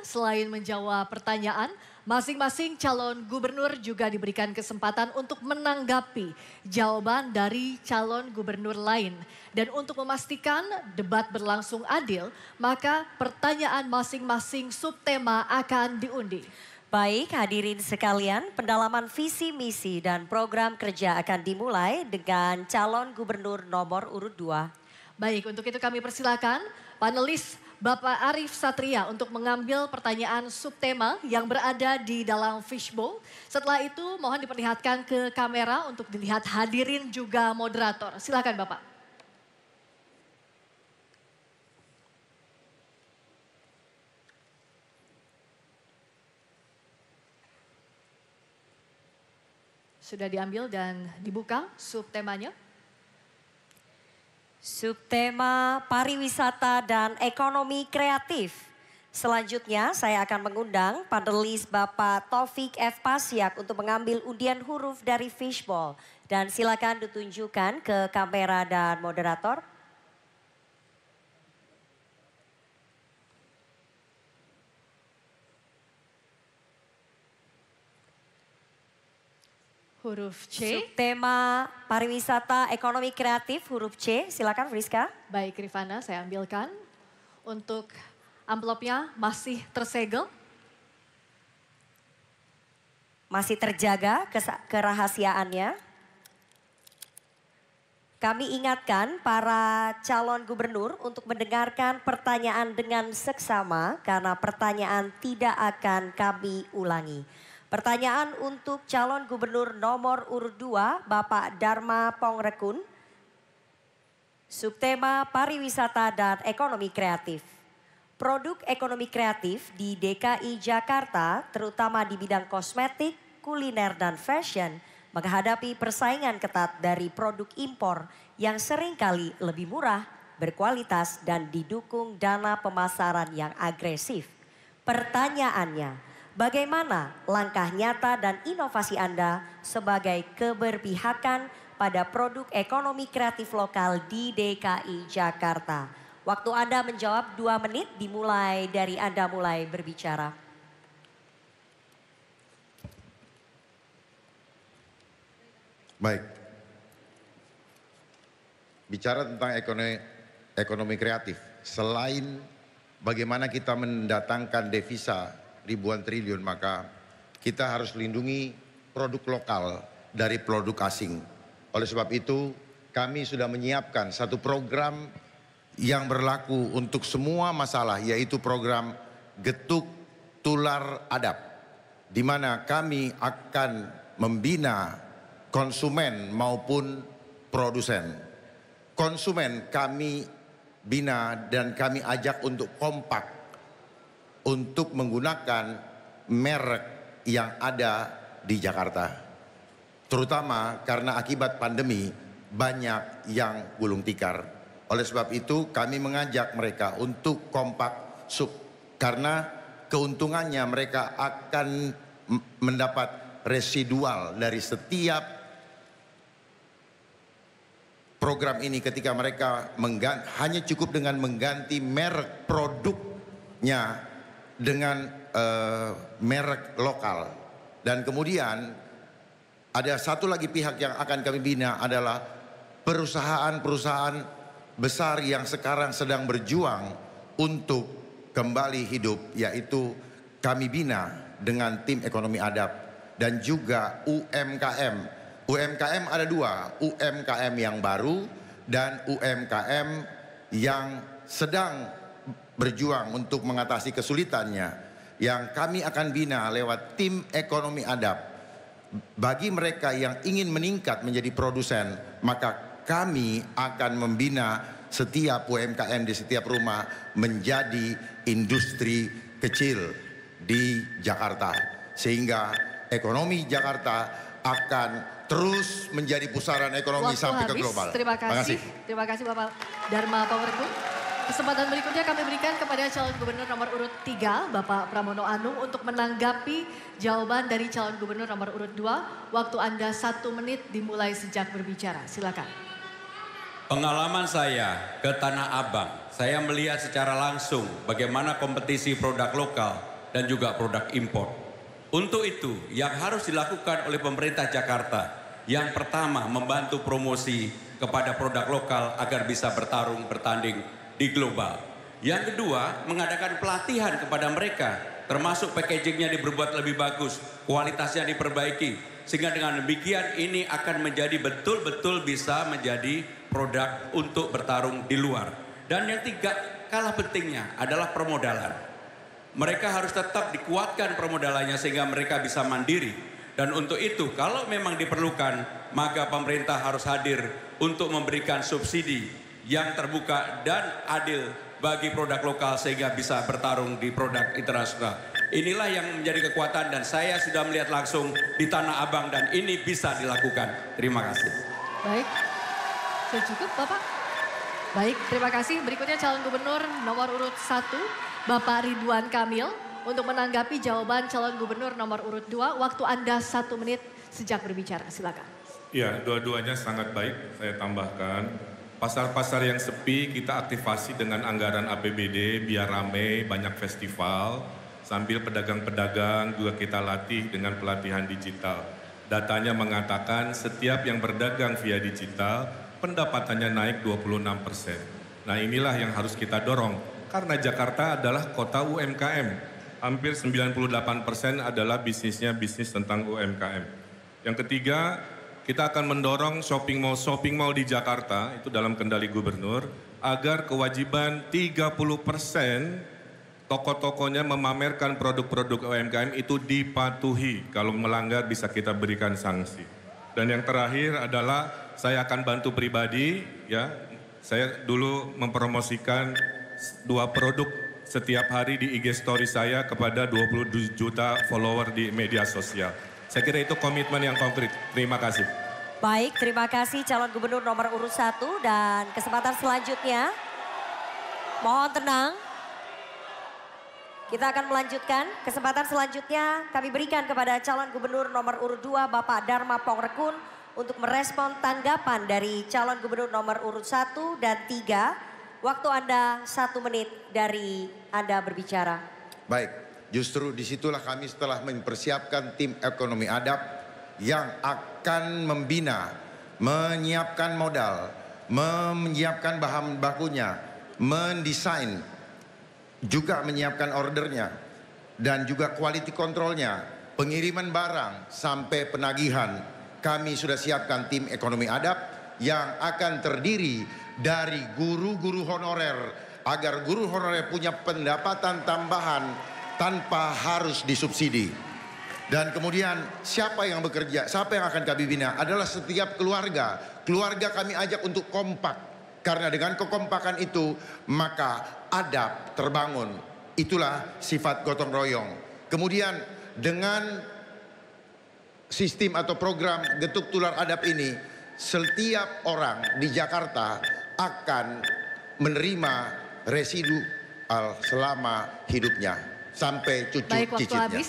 Selain menjawab pertanyaan, masing-masing calon gubernur juga diberikan kesempatan untuk menanggapi jawaban dari calon gubernur lain. Dan untuk memastikan debat berlangsung adil, maka pertanyaan masing-masing subtema akan diundi. Baik, hadirin sekalian, pendalaman visi misi dan program kerja akan dimulai dengan calon gubernur nomor urut 2. Baik, untuk itu kami persilakan panelis Bapak Arief Satria untuk mengambil pertanyaan subtema yang berada di dalam fishbowl. Setelah itu mohon diperlihatkan ke kamera untuk dilihat hadirin juga moderator. Silakan Bapak. Sudah diambil dan dibuka subtemanya. Subtema pariwisata dan ekonomi kreatif. Selanjutnya saya akan mengundang panelis Bapak Taufik F. Pasyak untuk mengambil undian huruf dari fishbowl. Dan silakan ditunjukkan ke kamera dan moderator. Huruf C. Subtema pariwisata ekonomi kreatif huruf C. Silakan Friska. Baik Rifana, saya ambilkan. Untuk amplopnya masih tersegel. Masih terjaga kerahasiaannya. Kami ingatkan para calon gubernur untuk mendengarkan pertanyaan dengan seksama karena pertanyaan tidak akan kami ulangi. Pertanyaan untuk calon gubernur nomor urut 2, Bapak Dharma Pongrekun. Subtema pariwisata dan ekonomi kreatif. Produk ekonomi kreatif di DKI Jakarta, terutama di bidang kosmetik, kuliner dan fashion, menghadapi persaingan ketat dari produk impor yang seringkali lebih murah, berkualitas dan didukung dana pemasaran yang agresif. Pertanyaannya, bagaimana langkah nyata dan inovasi Anda sebagai keberpihakan pada produk ekonomi kreatif lokal di DKI Jakarta? Waktu Anda menjawab 2 menit dimulai dari Anda mulai berbicara. Baik. Bicara tentang ekonomi kreatif, selain bagaimana kita mendatangkan devisa ribuan triliun, maka kita harus lindungi produk lokal dari produk asing. Oleh sebab itu kami sudah menyiapkan satu program yang berlaku untuk semua masalah, yaitu program Getuk Tular Adab, di mana kami akan membina konsumen maupun produsen. Konsumen kami bina dan kami ajak untuk kompak untuk menggunakan merek yang ada di Jakarta. Terutama karena akibat pandemi banyak yang gulung tikar. Oleh sebab itu kami mengajak mereka untuk kompak karena keuntungannya mereka akan mendapat residual dari setiap program ini ketika mereka hanya cukup dengan mengganti merek produknya dengan merek lokal. Dan kemudian ada satu lagi pihak yang akan kami bina adalah perusahaan-perusahaan besar yang sekarang sedang berjuang untuk kembali hidup, yaitu kami bina dengan tim ekonomi adab dan juga UMKM. UMKM ada 2, UMKM yang baru dan UMKM yang sedang berjuang untuk mengatasi kesulitannya, yang kami akan bina lewat tim ekonomi adab. Bagi mereka yang ingin meningkat menjadi produsen, maka kami akan membina setiap UMKM di setiap rumah menjadi industri kecil di Jakarta, sehingga ekonomi Jakarta akan terus menjadi pusaran ekonomi sampai ke global. Terima kasih Bapak Dharma Pongrekun. Kesempatan berikutnya kami berikan kepada calon gubernur nomor urut 3, Bapak Pramono Anung, untuk menanggapi jawaban dari calon gubernur nomor urut 2. Waktu Anda 1 menit dimulai sejak berbicara. Silakan. Pengalaman saya ke Tanah Abang, saya melihat secara langsung bagaimana kompetisi produk lokal dan juga produk impor. Untuk itu, yang harus dilakukan oleh pemerintah Jakarta, yang pertama membantu promosi kepada produk lokal agar bisa bertanding di global. Yang kedua, mengadakan pelatihan kepada mereka, termasuk packagingnya diperbuat lebih bagus, kualitasnya diperbaiki, sehingga dengan demikian ini akan menjadi betul-betul bisa menjadi produk untuk bertarung di luar. Dan yang tiga, kalah pentingnya adalah permodalan. Mereka harus tetap dikuatkan permodalannya sehingga mereka bisa mandiri. Dan untuk itu kalau memang diperlukan maka pemerintah harus hadir untuk memberikan subsidi yang terbuka dan adil bagi produk lokal sehingga bisa bertarung di produk internasional. Inilah yang menjadi kekuatan dan saya sudah melihat langsung di Tanah Abang dan ini bisa dilakukan. Terima kasih. Baik, sudah cukup Bapak? Baik, terima kasih. Berikutnya calon gubernur nomor urut 1. Bapak Ridwan Kamil untuk menanggapi jawaban calon gubernur nomor urut 2. Waktu Anda 1 menit sejak berbicara, silakan. Ya, dua-duanya sangat baik. Saya tambahkan, pasar-pasar yang sepi kita aktifasi dengan anggaran APBD biar ramai, banyak festival. Sambil pedagang-pedagang juga kita latih dengan pelatihan digital. Datanya mengatakan setiap yang berdagang via digital, pendapatannya naik 26%. Nah inilah yang harus kita dorong. Karena Jakarta adalah kota UMKM. Hampir 98% adalah bisnisnya bisnis tentang UMKM. Yang ketiga, kita akan mendorong shopping mall di Jakarta, itu dalam kendali gubernur, agar kewajiban 30% toko-tokonya memamerkan produk-produk UMKM itu dipatuhi. Kalau melanggar bisa kita berikan sanksi. Dan yang terakhir adalah saya akan bantu pribadi, ya. Saya dulu mempromosikan 2 produk setiap hari di IG story saya kepada 20 juta follower di media sosial. Saya kira itu komitmen yang konkret. Terima kasih. Baik, terima kasih calon gubernur nomor urut 1 dan kesempatan selanjutnya. Mohon tenang. Kita akan melanjutkan. Kesempatan selanjutnya kami berikan kepada calon gubernur nomor urut 2 Bapak Dharma Pongrekun untuk merespon tanggapan dari calon gubernur nomor urut 1 dan 3. Waktu Anda 1 menit dari Anda berbicara. Baik, justru disitulah kami setelah mempersiapkan tim ekonomi adab yang akan membina, menyiapkan modal, menyiapkan bahan bakunya, mendesain, juga menyiapkan ordernya, dan juga quality controlnya, pengiriman barang sampai penagihan. Kami sudah siapkan tim ekonomi adab yang akan terdiri dari guru-guru honorer agar guru honorer punya pendapatan tambahan tanpa harus disubsidi. Dan kemudian siapa yang bekerja, siapa yang akan kami bina adalah setiap keluarga. Keluarga kami ajak untuk kompak. Karena dengan kekompakan itu maka adab terbangun. Itulah sifat gotong royong. Kemudian dengan sistem atau program getuk tular adab ini, setiap orang di Jakarta akan menerima residu selama hidupnya sampai cucu cicitnya.